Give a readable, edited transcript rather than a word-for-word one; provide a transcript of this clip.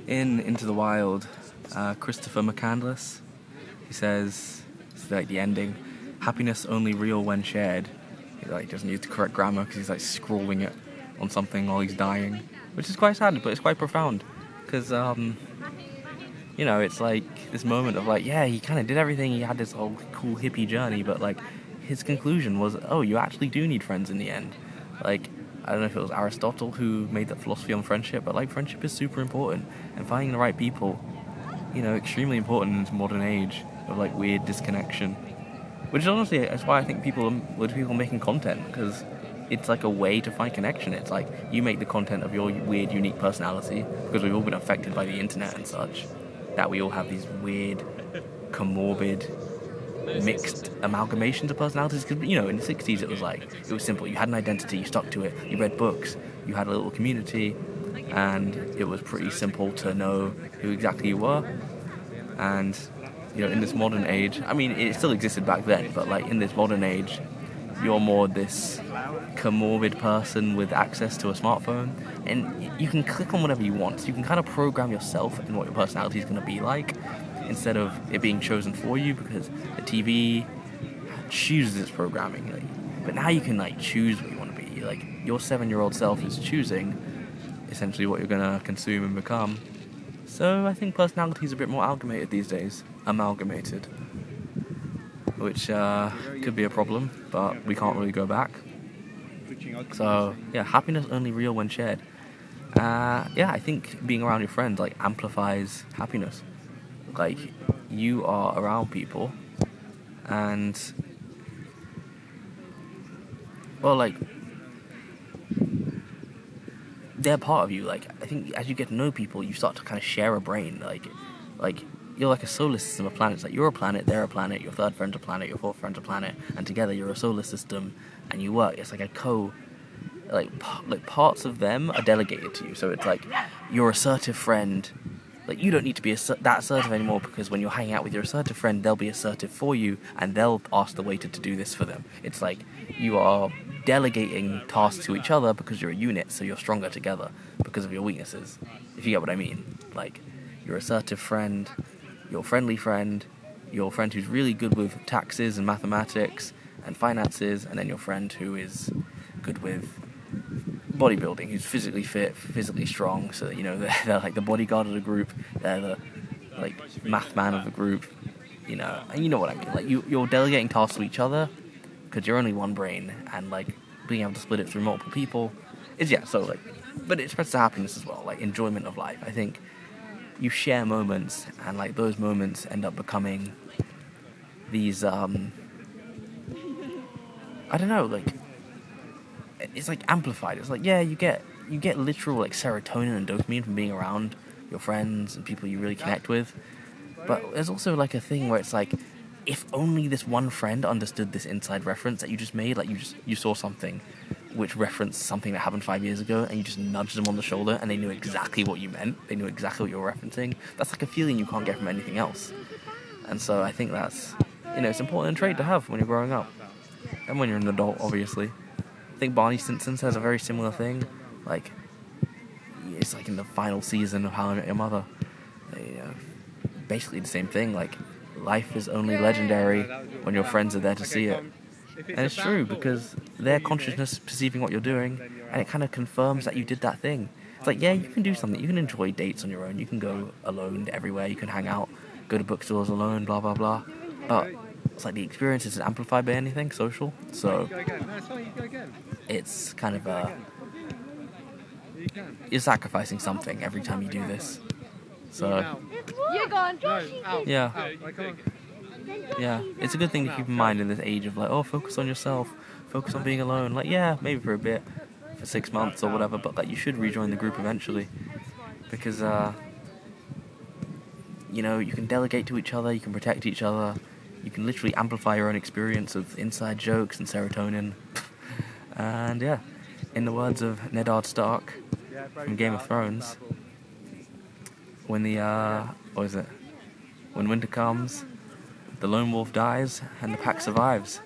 In Into the Wild, Christopher McCandless, he says, it's like the ending, happiness only real when shared. He like doesn't use the correct grammar because he's like scrawling it on something while he's dying, which is quite sad, but it's quite profound. Because, it's like this moment of like, yeah, he kind of did everything, he had this whole cool hippie journey, but like, his conclusion was, oh, you actually do need friends in the end. Like, I don't know if it was Aristotle who made that philosophy on friendship, but like friendship is super important, and finding the right people, extremely important in this modern age of like weird disconnection. Which is honestly, that's why I think people making content, because it's like a way to find connection. It's like you make the content of your weird, unique personality, because we've all been affected by the internet and such, that we all have these weird, comorbid, mixed amalgamations of personalities. Because in the 60s it was simple. You had an identity, you stuck to it, you read books, you had a little community, and it was pretty simple to know who exactly you were. And in this modern age, I mean, it still existed back then, but like in this modern age, you're more this comorbid person with access to a smartphone, and you can click on whatever you want. So you can kind of program yourself and what your personality is going to be like, instead of it being chosen for you, because the TV chooses its programming. But now you can choose what you want to be. Like, your 7-year-old self is choosing essentially what you're going to consume and become. So I think personality is a bit more amalgamated these days. Amalgamated. Which could be a problem, but we can't really go back. So, yeah, happiness only real when shared. I think being around your friends, amplifies happiness. Like, you are around people, and, well, they're part of you. I think as you get to know people, you start to kind of share a brain. Like you're like a solar system of planets. Like, you're a planet, they're a planet, your third friend's a planet, your fourth friend's a planet, and together you're a solar system, and you work. It's like parts of them are delegated to you. So it's like your assertive friend. You don't need to be that assertive anymore, because when you're hanging out with your assertive friend, they'll be assertive for you, and they'll ask the waiter to do this for them. It's like you are delegating tasks to each other because you're a unit, so you're stronger together because of your weaknesses, if you get what I mean. Like, your assertive friend, your friendly friend, your friend who's really good with taxes and mathematics and finances, and then your friend who is good with bodybuilding, who's physically fit, physically strong, so they're like the bodyguard of the group, they're the math man of the group, and you know what I mean. You're delegating tasks to each other because you're only one brain, and being able to split it through multiple people is but it spreads to happiness as well, enjoyment of life. I think you share moments, and those moments end up becoming these I don't know, it's amplified. It's you get literal serotonin and dopamine from being around your friends and people you really connect with. But there's also a thing where it's if only this one friend understood this inside reference that you just made. You saw something which referenced something that happened 5 years ago, and you just nudged them on the shoulder, and they knew exactly what you meant. They knew exactly what you were referencing. That's a feeling you can't get from anything else. And so I think that's it's an important trait to have when you're growing up, and when you're an adult, obviously. I think Barney Stinson says a very similar thing. It's in the final season of How I Met Your Mother. Basically the same thing. Life is only legendary when your friends are there to see it. And it's true, because their consciousness perceiving what you're doing, and it kind of confirms that you did that thing. It's yeah, you can do something. You can enjoy dates on your own. You can go alone everywhere. You can hang out, go to bookstores alone, blah, blah, blah. But it's the experience isn't amplified by anything social. So it's kind of you're sacrificing something every time you do this. So yeah, it's a good thing to keep in mind in this age of focus on yourself, focus on being alone. Maybe for a bit, for 6 months or whatever, but you should rejoin the group eventually, because you can delegate to each other, you can protect each other, you can literally amplify your own experience of inside jokes and serotonin. And yeah, in the words of Ned Stark from Game of Thrones, when when winter comes, the lone wolf dies and the pack survives.